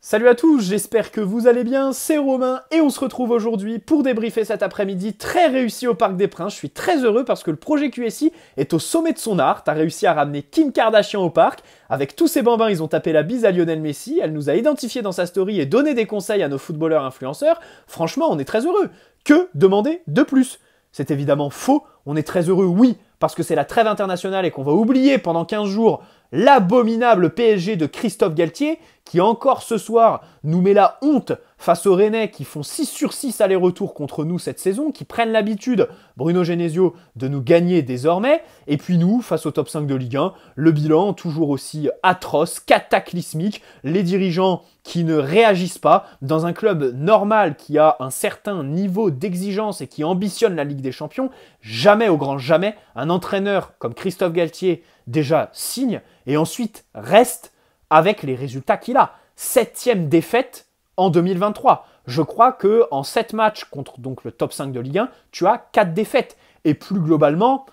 Salut à tous, j'espère que vous allez bien, c'est Romain et on se retrouve aujourd'hui pour débriefer cet après-midi très réussi au Parc des Princes. Je suis très heureux parce que le projet QSI est au sommet de son art. T'as réussi à ramener Kim Kardashian au parc. Avec tous ces bambins, ils ont tapé la bise à Lionel Messi. Elle nous a identifiés dans sa story et donné des conseils à nos footballeurs influenceurs. Franchement, on est très heureux. Que demander de plus? C'est évidemment faux. On est très heureux, oui, parce que c'est la trêve internationale et qu'on va oublier pendant 15 jours l'abominable PSG de Christophe Galtier, qui encore ce soir nous met la honte face aux Rennais qui font 6 sur 6 allers-retours contre nous cette saison, qui prennent l'habitude, Bruno Genesio, de nous gagner désormais. Et puis nous, face au top 5 de Ligue 1, le bilan toujours aussi atroce, cataclysmique, les dirigeants qui ne réagissent pas. Dans un club normal qui a un certain niveau d'exigence et qui ambitionne la Ligue des Champions, jamais au grand jamais, un entraîneur comme Christophe Galtier déjà signe et ensuite reste avec les résultats qu'il a. 7e défaite en 2023. Je crois qu'en 7 matchs contre donc le top 5 de Ligue 1, tu as 4 défaites. Et plus globalement,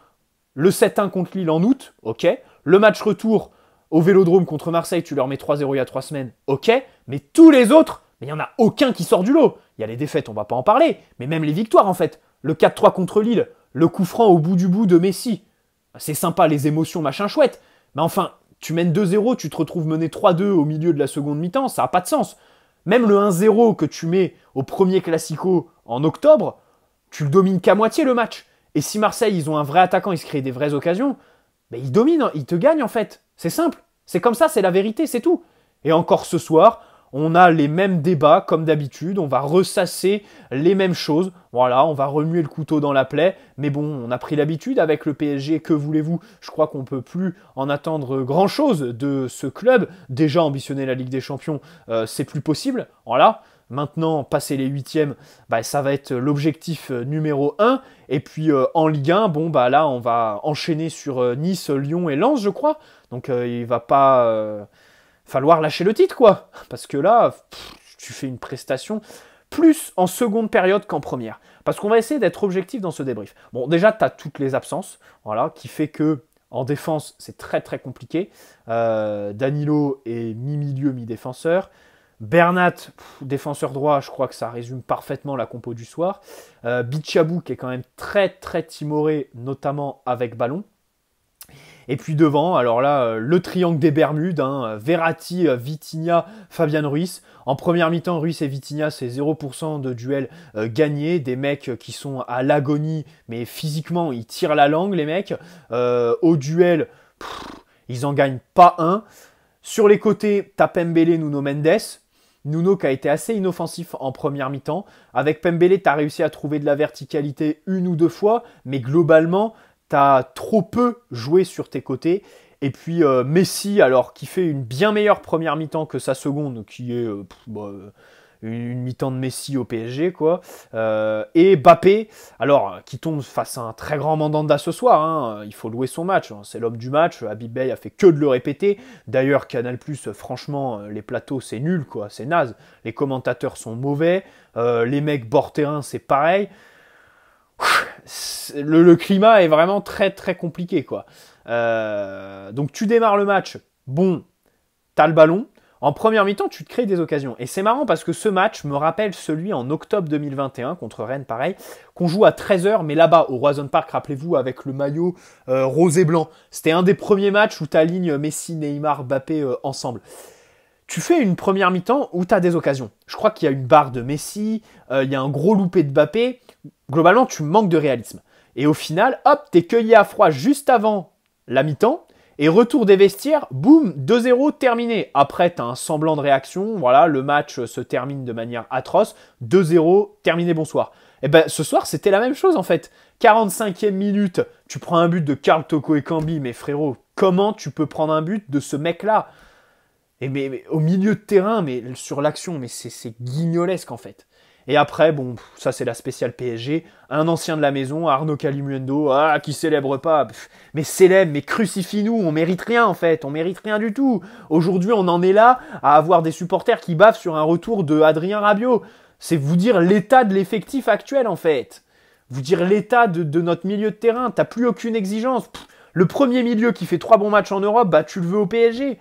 le 7-1 contre Lille en août, ok. Le match retour au Vélodrome contre Marseille, tu leur mets 3-0 il y a 3 semaines, ok. Mais tous les autres, il n'y en a aucun qui sort du lot. Il y a les défaites, on ne va pas en parler, mais même les victoires en fait. Le 4-3 contre Lille, le coup franc au bout du bout de Messi. C'est sympa, les émotions, machin chouette. Mais enfin, tu mènes 2-0, tu te retrouves mené 3-2 au milieu de la seconde mi-temps, ça n'a pas de sens. Même le 1-0 que tu mets au premier Classico en octobre, tu le domines qu'à moitié le match. Et si Marseille, ils ont un vrai attaquant, ils se créent des vraies occasions, ben ils dominent, ils te gagnent en fait. C'est simple, c'est comme ça, c'est la vérité, c'est tout. Et encore ce soir, on a les mêmes débats comme d'habitude, on va ressasser les mêmes choses. Voilà, on va remuer le couteau dans la plaie. Mais bon, on a pris l'habitude avec le PSG, que voulez-vous? Je crois qu'on ne peut plus en attendre grand-chose de ce club. Déjà ambitionner la Ligue des Champions, c'est plus possible. Voilà, maintenant, passer les huitièmes, bah, ça va être l'objectif numéro 1. Et puis en Ligue 1, bon, bah, là, on va enchaîner sur Nice, Lyon et Lens, je crois. Donc il va pas... falloir lâcher le titre, quoi. Parce que là, tu fais une prestation plus en seconde période qu'en première. Parce qu'on va essayer d'être objectif dans ce débrief. Bon, déjà, tu as toutes les absences, voilà, qui fait que en défense, c'est très très compliqué. Danilo est mi-milieu, mi-défenseur. Bernat, défenseur droit, je crois que ça résume parfaitement la compo du soir. Bichabou, qui est quand même très très timoré, notamment avec ballon. Et puis devant, alors là, le triangle des Bermudes, hein, Verratti, Vitinha, Fabian Ruiz. En première mi-temps, Ruiz et Vitinha, c'est 0% de duels gagnés. Des mecs qui sont à l'agonie, mais physiquement, ils tirent la langue, les mecs. Au duel, ils en gagnent pas un. Sur les côtés, t'as Pembele, Nuno Mendes. Nuno qui a été assez inoffensif en première mi-temps. Avec Pembele, t'as réussi à trouver de la verticalité une ou deux fois, mais globalement... t'as trop peu joué sur tes côtés. Et puis Messi, alors qui fait une bien meilleure première mi-temps que sa seconde, qui est une mi-temps de Messi au PSG, quoi. Et Mbappé, alors qui tombe face à un très grand Mandanda ce soir. Hein, il faut louer son match. Hein, c'est l'homme du match. Habib Bey a fait que de le répéter. D'ailleurs, Canal+, franchement, les plateaux, c'est nul, quoi. C'est naze. Les commentateurs sont mauvais. Les mecs bord terrain, c'est pareil. Le climat est vraiment très très compliqué, quoi. Donc tu démarres le match, bon, t'as le ballon. En première mi-temps, tu te crées des occasions. Et c'est marrant parce que ce match me rappelle celui en octobre 2021 contre Rennes, pareil, qu'on joue à 13h, mais là-bas, au Roison Park, rappelez-vous, avec le maillot rose et blanc. C'était un des premiers matchs où t'alignes Messi, Neymar, Mbappé ensemble. Tu fais une première mi-temps où tu as des occasions. Je crois qu'il y a une barre de Messi, il y a un gros loupé de Mbappé. Globalement, tu manques de réalisme. Et au final, hop, t'es cueilli à froid juste avant la mi-temps. Et retour des vestiaires, boum, 2-0 terminé. Après, tu as un semblant de réaction. Voilà, le match se termine de manière atroce. 2-0, terminé, bonsoir. Et ben, ce soir, c'était la même chose en fait. 45e minute, tu prends un but de Karl Toko Ekambi. Mais frérot, comment tu peux prendre un but de ce mec-là ? Et mais au milieu de terrain, mais sur l'action, mais c'est guignolesque en fait. Et après, bon, ça c'est la spéciale PSG, un ancien de la maison, Arnaud Calimundo, qui célèbre pas, mais célèbre, mais crucifie-nous, on mérite rien en fait, on mérite rien du tout. Aujourd'hui, on en est là à avoir des supporters qui bavent sur un retour de Adrien Rabiot. C'est vous dire l'état de l'effectif actuel en fait. Vous dire l'état de notre milieu de terrain, t'as plus aucune exigence. Le premier milieu qui fait 3 bons matchs en Europe, bah tu le veux au PSG.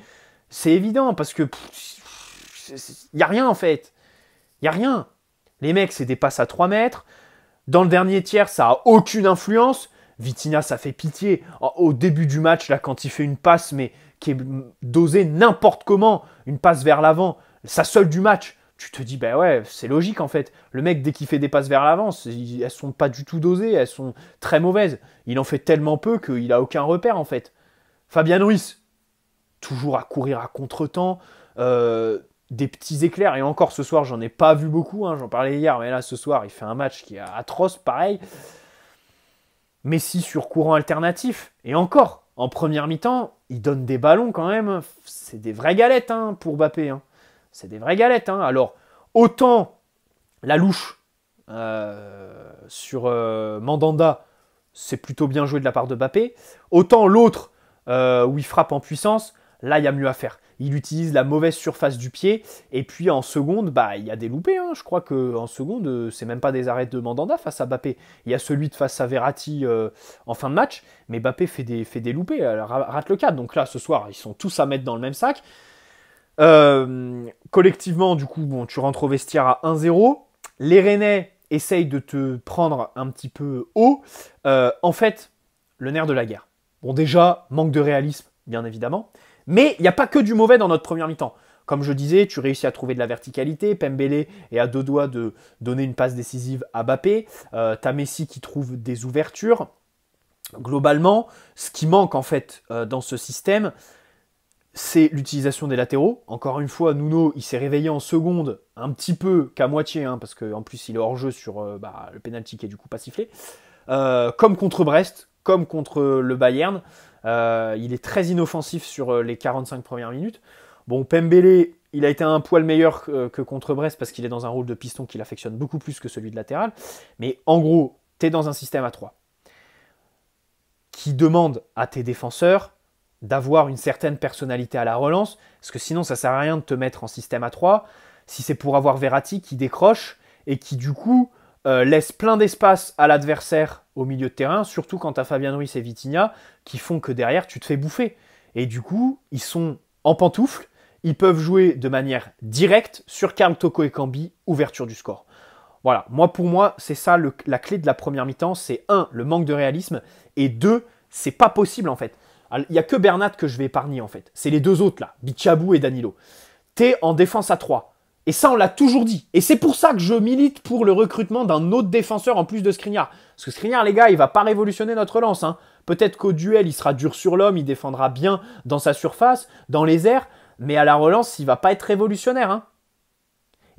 C'est évident parce que Il n'y a rien en fait. Il n'y a rien. Les mecs, c'est des passes à 3 mètres. Dans le dernier tiers, ça n'a aucune influence. Vitinha, ça fait pitié. Au début du match, là, quand il fait une passe, mais qui est dosée n'importe comment, une passe vers l'avant, sa seule du match, tu te dis, ben ouais, c'est logique en fait. Le mec, dès qu'il fait des passes vers l'avant, elles sont pas du tout dosées, elles sont très mauvaises. Il en fait tellement peu qu'il a aucun repère en fait. Fabien Ruiz, toujours à courir à contre-temps, des petits éclairs. Et encore ce soir, j'en ai pas vu beaucoup, hein, j'en parlais hier, mais là ce soir, il fait un match qui est atroce, pareil. Messi sur courant alternatif. Et encore, en première mi-temps, il donne des ballons quand même. C'est des vraies galettes hein, pour Mbappé. Hein. C'est des vraies galettes. Hein. Alors, autant la louche sur Mandanda, c'est plutôt bien joué de la part de Mbappé. Autant l'autre, où il frappe en puissance, là, il y a mieux à faire. Il utilise la mauvaise surface du pied. Et puis en seconde, bah, il y a des loupés. Hein. Je crois qu'en seconde, c'est même pas des arrêts de Mandanda face à Mbappé. Il y a celui de face à Verratti en fin de match. Mais Mbappé fait des loupés, rate le cadre. Donc là, ce soir, ils sont tous à mettre dans le même sac. Collectivement, du coup, bon, tu rentres au vestiaire à 1-0. Les Rennais essayent de te prendre un petit peu haut. En fait, le nerf de la guerre. Bon, déjà, manque de réalisme, bien évidemment. Mais il n'y a pas que du mauvais dans notre première mi-temps. Comme je disais, tu réussis à trouver de la verticalité. Pembele est à 2 doigts de donner une passe décisive à Mbappé. T'as Messi qui trouve des ouvertures. Globalement, ce qui manque en fait dans ce système, c'est l'utilisation des latéraux. Encore une fois, Nuno, il s'est réveillé en seconde, un petit peu qu'à moitié, hein, parce qu'en plus il est hors jeu sur le penalty qui est du coup pas sifflé. Comme contre Brest, comme contre le Bayern. Il est très inoffensif sur les 45 premières minutes. Bon, Pembele, il a été un poil meilleur que contre Brest parce qu'il est dans un rôle de piston qu'il affectionne beaucoup plus que celui de latéral. Mais en gros, tu es dans un système à 3 qui demande à tes défenseurs d'avoir une certaine personnalité à la relance, parce que sinon ça sert à rien de te mettre en système à 3 si c'est pour avoir Verratti qui décroche et qui du coup laisse plein d'espace à l'adversaire au milieu de terrain, surtout quand tu as Fabien Ruiz et Vitinha qui font que derrière tu te fais bouffer. Et du coup, ils sont en pantoufles, ils peuvent jouer de manière directe sur Karl Toko et Cambi, ouverture du score. Voilà, pour moi, c'est ça la clé de la première mi-temps, c'est 1, le manque de réalisme, et 2, c'est pas possible en fait. Il n'y a que Bernat que je vais épargner en fait. C'est les deux autres là, Bichabou et Danilo. T'es en défense à 3. Et ça, on l'a toujours dit. Et c'est pour ça que je milite pour le recrutement d'un autre défenseur en plus de Skriniar. Parce que Skriniar, les gars, il va pas révolutionner notre lance. Hein. Peut-être qu'au duel, il sera dur sur l'homme, il défendra bien dans sa surface, dans les airs. Mais à la relance, il va pas être révolutionnaire. Hein.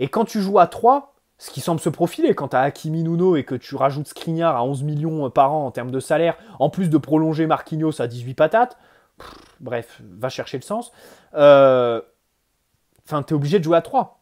Et quand tu joues à 3, ce qui semble se profiler quand tu as Hakimi Nuno et que tu rajoutes Skriniar à 11 millions par an en termes de salaire, en plus de prolonger Marquinhos à 18 patates, bref, va chercher le sens. Enfin, tu es obligé de jouer à 3.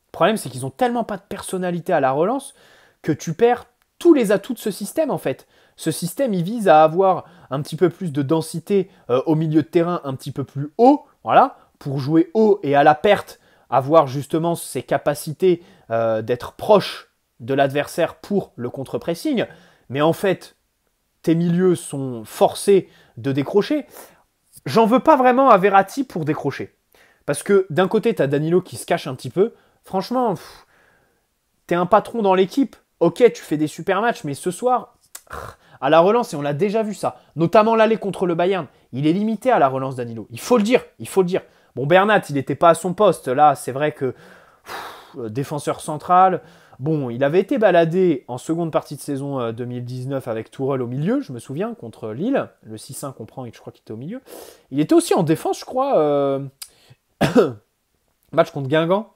Le problème, c'est qu'ils ont tellement pas de personnalité à la relance que tu perds tous les atouts de ce système, en fait. Ce système, il vise à avoir un petit peu plus de densité au milieu de terrain, un petit peu plus haut, voilà, pour jouer haut et à la perte, avoir justement ces capacités d'être proche de l'adversaire pour le contre-pressing. Mais en fait, tes milieux sont forcés de décrocher. J'en veux pas vraiment à Verratti pour décrocher. Parce que d'un côté, tu as Danilo qui se cache un petit peu. Franchement, t'es un patron dans l'équipe. Ok, tu fais des super matchs, mais ce soir, à la relance, et on l'a déjà vu ça, notamment l'aller contre le Bayern, il est limité à la relance Danilo. Il faut le dire, il faut le dire. Bon, Bernat, il n'était pas à son poste. Là, c'est vrai que défenseur central. Bon, il avait été baladé en seconde partie de saison 2019 avec Tourelle au milieu, je me souviens, contre Lille. Le 6-1 qu'on prend, et je crois qu'il était au milieu. Il était aussi en défense, je crois. Match contre Guingamp.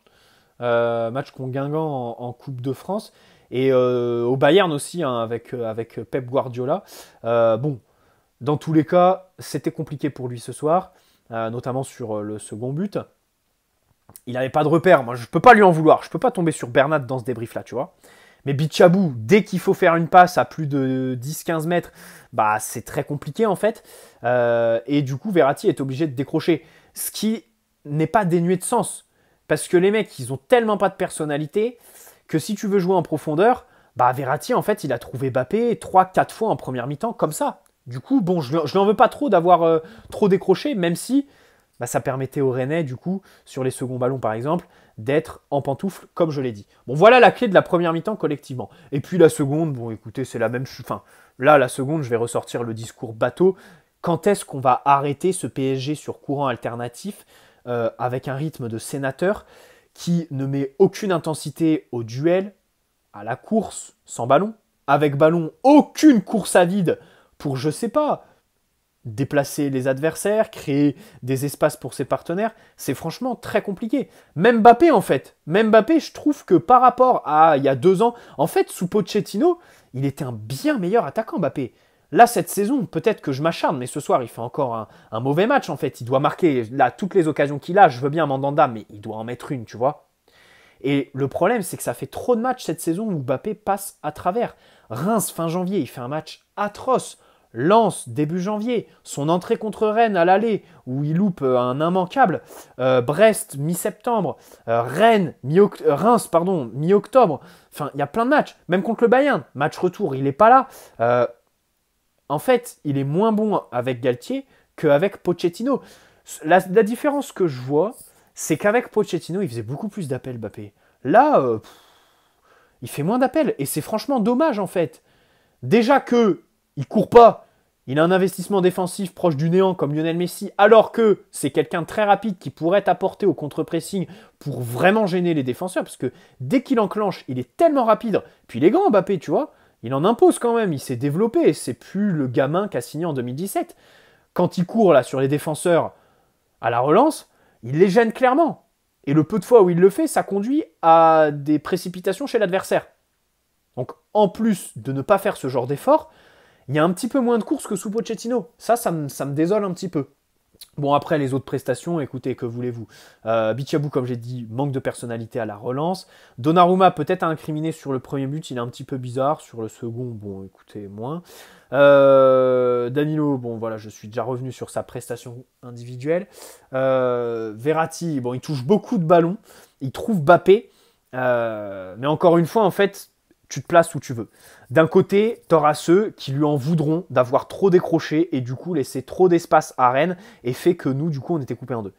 En Coupe de France. Et au Bayern aussi, hein, avec Pep Guardiola. Bon, dans tous les cas, c'était compliqué pour lui ce soir, notamment sur le second but. Il n'avait pas de repère. Moi, je ne peux pas lui en vouloir. Je ne peux pas tomber sur Bernat dans ce débrief-là, tu vois. Mais Bichabou, dès qu'il faut faire une passe à plus de 10-15 mètres, bah, c'est très compliqué, en fait. Et du coup, Verratti est obligé de décrocher. Ce qui n'est pas dénué de sens. Parce que les mecs, ils ont tellement pas de personnalité que si tu veux jouer en profondeur, bah, Verratti, en fait, il a trouvé Mbappé 3-4 fois en première mi-temps, comme ça. Du coup, bon, je n'en veux pas trop d'avoir trop décroché, même si bah, ça permettait aux Rennais, du coup, sur les seconds ballons par exemple, d'être en pantoufle, comme je l'ai dit. Bon, voilà la clé de la première mi-temps collectivement. Et puis la seconde, bon écoutez, c'est la même chose. Enfin, là, la seconde, je vais ressortir le discours bateau. Quand est-ce qu'on va arrêter ce PSG sur courant alternatif avec un rythme de sénateur qui ne met aucune intensité au duel, à la course sans ballon, avec ballon, aucune course à vide pour, je sais pas, déplacer les adversaires, créer des espaces pour ses partenaires, c'est franchement très compliqué. Même Mbappé, en fait. Même Mbappé, je trouve que par rapport à il y a 2 ans, en fait, sous Pochettino, il était un bien meilleur attaquant, Mbappé. Là, cette saison, peut-être que je m'acharne, mais ce soir, il fait encore un mauvais match, en fait. Il doit marquer, là, toutes les occasions qu'il a, je veux bien Mandanda, mais il doit en mettre une, tu vois. Et le problème, c'est que ça fait trop de matchs cette saison où Mbappé passe à travers. Reims, fin janvier, il fait un match atroce. Lens, début janvier, son entrée contre Rennes à l'aller, où il loupe un immanquable. Brest, mi-septembre. Rennes, Reims, pardon, mi-octobre. Enfin, il y a plein de matchs. Même contre le Bayern, match retour, il n'est pas là. En fait, il est moins bon avec Galtier qu'avec Pochettino. La différence que je vois, c'est qu'avec Pochettino, il faisait beaucoup plus d'appels, Mbappé. Là, il fait moins d'appels. Et c'est franchement dommage, en fait. Déjà que il court pas, il a un investissement défensif proche du néant comme Lionel Messi, alors que c'est quelqu'un de très rapide qui pourrait apporter au contre-pressing pour vraiment gêner les défenseurs, parce que dès qu'il enclenche, il est tellement rapide. Puis il est grand, Mbappé, tu vois. Il en impose quand même, il s'est développé. C'est plus le gamin qu'a signé en 2017. Quand il court là sur les défenseurs à la relance, il les gêne clairement. Et le peu de fois où il le fait, ça conduit à des précipitations chez l'adversaire. Donc en plus de ne pas faire ce genre d'effort, il y a un petit peu moins de courses que sous Pochettino. Ça me désole un petit peu. Bon, après, les autres prestations, écoutez, que voulez-vous. Bichabou, comme j'ai dit, manque de personnalité à la relance. Donnarumma, peut-être à incriminer sur le premier but, il est un petit peu bizarre. Sur le second, bon, écoutez, moins. Danilo, bon, voilà, je suis déjà revenu sur sa prestation individuelle. Verratti, bon, il touche beaucoup de ballons. Il trouve Mbappé. Mais encore une fois, en fait, tu te places où tu veux. D'un côté, tu auras ceux qui lui en voudront d'avoir trop décroché et du coup laissé trop d'espace à Rennes et fait que nous, du coup, on était coupés en deux.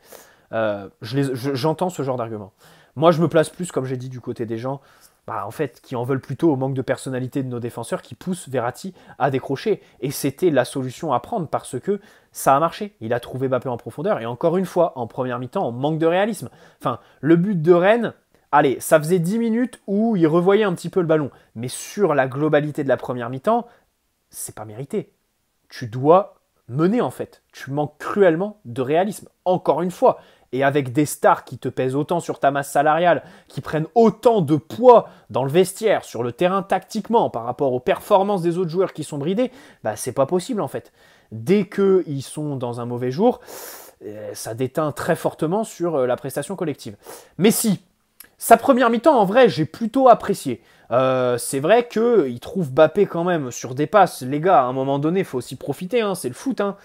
J'entends ce genre d'argument. Moi, je me place plus, comme j'ai dit, du côté des gens en fait, qui en veulent plutôt au manque de personnalité de nos défenseurs qui poussent Verratti à décrocher. Et c'était la solution à prendre parce que ça a marché. Il a trouvé Mbappé en profondeur et encore une fois, en première mi-temps, on manque de réalisme. Enfin, le but de Rennes, allez, ça faisait 10 minutes où il revoyait un petit peu le ballon. Mais sur la globalité de la première mi-temps, c'est pas mérité. Tu dois mener en fait. Tu manques cruellement de réalisme. Encore une fois. Et avec des stars qui te pèsent autant sur ta masse salariale, qui prennent autant de poids dans le vestiaire, sur le terrain tactiquement, par rapport aux performances des autres joueurs qui sont bridés, c'est pas possible en fait. Dès qu'ils sont dans un mauvais jour, ça déteint très fortement sur la prestation collective. Mais si, sa première mi-temps, en vrai, j'ai plutôt apprécié. C'est vrai qu'il trouve Mbappé quand même sur des passes. Les gars, à un moment donné, il faut aussi profiter, hein, c'est le foot. Hein.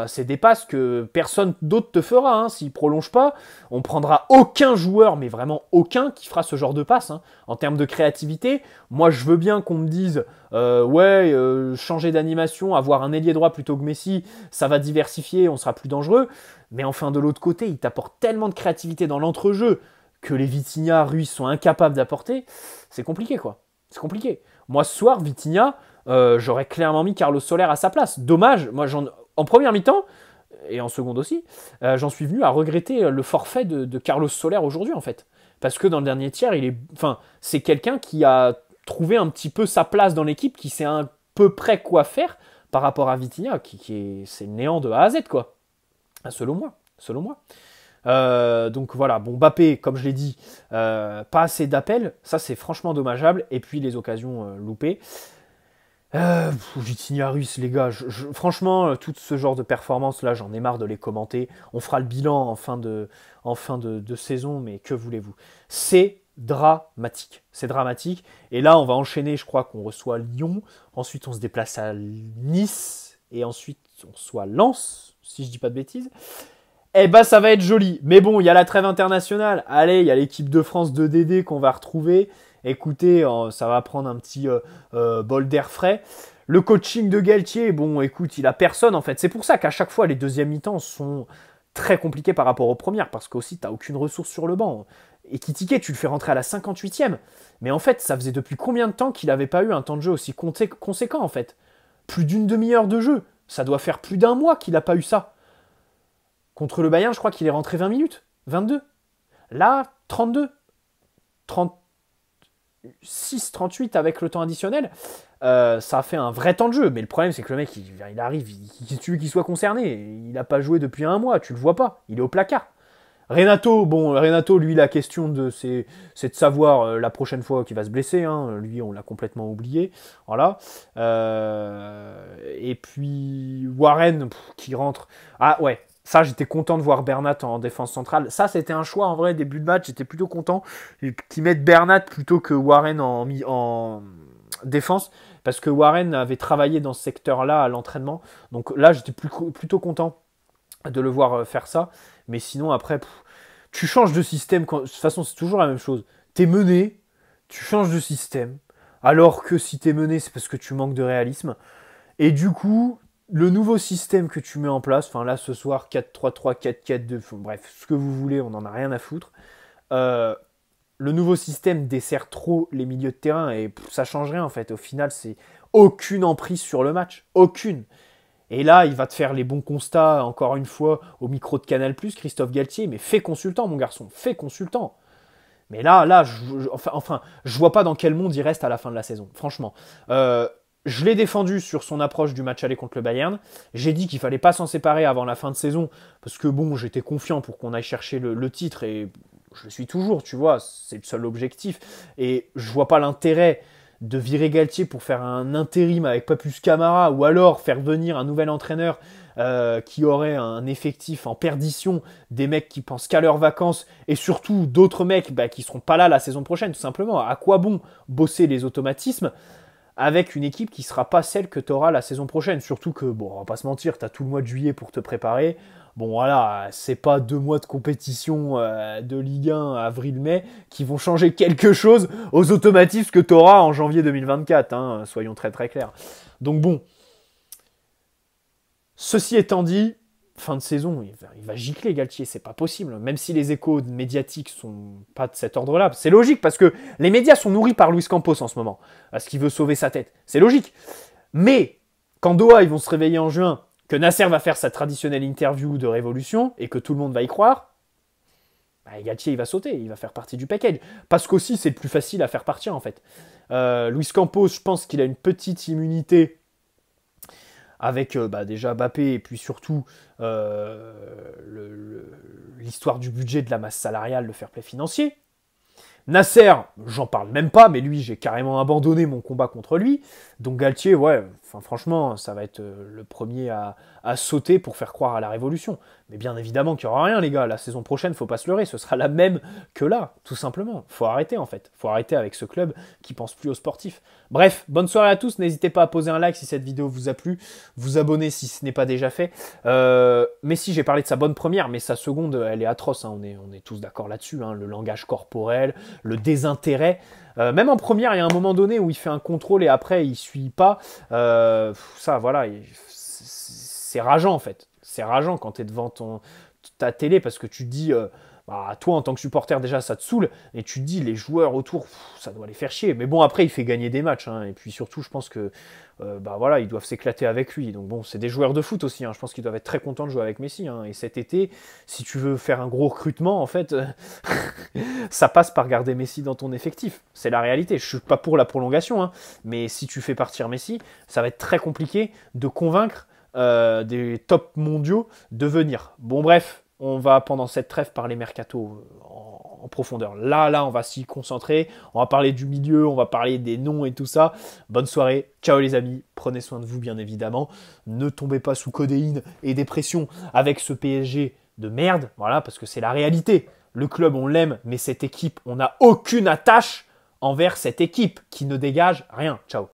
C'est des passes que personne d'autre te fera. Hein. S'il ne prolonge pas, on prendra aucun joueur, mais vraiment aucun, qui fera ce genre de passe. Hein. En termes de créativité, moi je veux bien qu'on me dise changer d'animation, avoir un ailier droit plutôt que Messi, ça va diversifier, on sera plus dangereux. Mais enfin, de l'autre côté, il t'apporte tellement de créativité dans l'entrejeu que les Vitinha, Ruiz sont incapables d'apporter, c'est compliqué quoi. C'est compliqué. Moi ce soir, Vitinha, j'aurais clairement mis Carlos Soler à sa place. Dommage, moi en première mi-temps, et en seconde aussi, j'en suis venu à regretter le forfait de Carlos Soler aujourd'hui en fait. Parce que dans le dernier tiers, c'est quelqu'un qui a trouvé un petit peu sa place dans l'équipe, qui sait un peu près quoi faire par rapport à Vitinha, c'est le néant de A à Z quoi. Selon moi. Donc voilà, bon Mbappé, comme je l'ai dit, pas assez d'appels, ça c'est franchement dommageable, et puis les occasions loupées. Vitinha, Ruiz, les gars, franchement, tout ce genre de performance là, j'en ai marre de les commenter. On fera le bilan en fin de saison, mais que voulez-vous? C'est dramatique, et là on va enchaîner, je crois qu'on reçoit Lyon, ensuite on se déplace à Nice, et ensuite on reçoit Lens, si je dis pas de bêtises. Ça va être joli. Mais bon, il y a la trêve internationale. Allez, il y a l'équipe de France de Dédé qu'on va retrouver. Écoutez, ça va prendre un petit bol d'air frais. Le coaching de Galtier, bon, écoute, il a personne en fait. C'est pour ça qu'à chaque fois, les deuxièmes mi-temps sont très compliqué par rapport aux premières, parce qu'aussi, tu n'as aucune ressource sur le banc. Et Ekitike, tu le fais rentrer à la 58e. Mais en fait, ça faisait depuis combien de temps qu'il n'avait pas eu un temps de jeu aussi conséquent, en fait? Plus d'une demi-heure de jeu. Ça doit faire plus d'un mois qu'il n'a pas eu ça. Contre le Bayern, je crois qu'il est rentré 20 minutes. 22. Là, 32. 36, 38 avec le temps additionnel. Ça a fait un vrai temps de jeu. Mais le problème, c'est que le mec, il arrive, tu veux qu'il soit concerné. Il n'a pas joué depuis un mois, tu le vois pas. Il est au placard. Renato, lui, la question c'est de savoir la prochaine fois qu'il va se blesser. Hein. Lui, on l'a complètement oublié. Voilà. Et puis, Warren, qui rentre. Ah ouais, ça, j'étais content de voir Bernat en défense centrale. Ça, c'était un choix, en vrai, début de match. J'étais plutôt content qu'ils mettent Bernat plutôt que Warren en défense. Parce que Warren avait travaillé dans ce secteur-là à l'entraînement. Donc là, j'étais plutôt content de le voir faire ça. Mais sinon, après, tu changes de système. De toute façon, c'est toujours la même chose. T'es mené, tu changes de système. Alors que si t'es mené, c'est parce que tu manques de réalisme. Et du coup, le nouveau système que tu mets en place, enfin là, ce soir, 4-3-3, 4-4-2, bref, ce que vous voulez, on n'en a rien à foutre. Le nouveau système dessert trop les milieux de terrain et ça change rien, en fait. Au final, c'est aucune emprise sur le match. Aucune. Et là, il va te faire les bons constats, encore une fois, au micro de Canal+, Christophe Galtier. Mais fais consultant, mon garçon, fais consultant. Mais là, je vois pas dans quel monde il reste à la fin de la saison, franchement. Je l'ai défendu sur son approche du match aller contre le Bayern. J'ai dit qu'il fallait pas s'en séparer avant la fin de saison, parce que bon, j'étais confiant pour qu'on aille chercher le titre, et je le suis toujours, tu vois, c'est le seul objectif. Et je vois pas l'intérêt de virer Galtier pour faire un intérim avec Papus Camara, ou alors faire venir un nouvel entraîneur qui aurait un effectif en perdition, des mecs qui pensent qu'à leurs vacances, et surtout d'autres mecs qui seront pas là la saison prochaine, tout simplement. À quoi bon bosser les automatismes avec une équipe qui sera pas celle que tu auras la saison prochaine? Surtout que, bon, on va pas se mentir, tu as tout le mois de juillet pour te préparer. Bon, voilà, c'est pas 2 mois de compétition de Ligue 1 avril-mai qui vont changer quelque chose aux automatismes que tu auras en janvier 2024, hein, soyons très très clairs. Donc bon, ceci étant dit, fin de saison, il va gicler Galtier, c'est pas possible. Même si les échos médiatiques sont pas de cet ordre-là. C'est logique parce que les médias sont nourris par Luis Campos en ce moment, parce qu'il veut sauver sa tête. C'est logique. Mais quand Doha, ils vont se réveiller en juin, que Nasser va faire sa traditionnelle interview de révolution et que tout le monde va y croire, Galtier, il va sauter, il va faire partie du package. Parce qu'aussi, c'est le plus facile à faire partir, en fait. Luis Campos, je pense qu'il a une petite immunité avec déjà Mbappé et puis surtout l'histoire du budget, de la masse salariale, le fair play financier. Nasser, j'en parle même pas, mais lui, j'ai carrément abandonné mon combat contre lui. Donc Galtier, ouais, franchement, ça va être le premier à sauter pour faire croire à la révolution. Mais bien évidemment qu'il n'y aura rien, les gars. La saison prochaine, faut pas se leurrer, ce sera la même que là, tout simplement. Faut arrêter, en fait. Faut arrêter avec ce club qui pense plus aux sportifs. Bref, bonne soirée à tous. N'hésitez pas à poser un like si cette vidéo vous a plu. Vous abonner si ce n'est pas déjà fait. Messi, j'ai parlé de sa bonne première, mais sa seconde, elle est atroce. Hein. On est tous d'accord là-dessus. Hein. Le langage corporel, le désintérêt. Même en première, il y a un moment donné où il fait un contrôle et après, il suit pas. Ça, voilà, c'est rageant, en fait. C'est rageant quand tu es devant ta télé parce que tu te dis, toi en tant que supporter déjà ça te saoule et tu te dis les joueurs autour ça doit les faire chier. Mais bon après il fait gagner des matchs hein, et puis surtout je pense que voilà ils doivent s'éclater avec lui. Donc bon c'est des joueurs de foot aussi. Hein, je pense qu'ils doivent être très contents de jouer avec Messi. Hein, et cet été si tu veux faire un gros recrutement en fait ça passe par garder Messi dans ton effectif. C'est la réalité. Je suis pas pour la prolongation hein, mais si tu fais partir Messi ça va être très compliqué de convaincre des tops mondiaux de venir. Bon bref, on va pendant cette trêve parler mercato en profondeur. Là, on va s'y concentrer, on va parler du milieu, on va parler des noms et tout ça. Bonne soirée, ciao les amis, prenez soin de vous bien évidemment. Ne tombez pas sous codéine et dépression avec ce PSG de merde, voilà, parce que c'est la réalité. Le club, on l'aime, mais cette équipe, on n'a aucune attache envers cette équipe qui ne dégage rien. Ciao.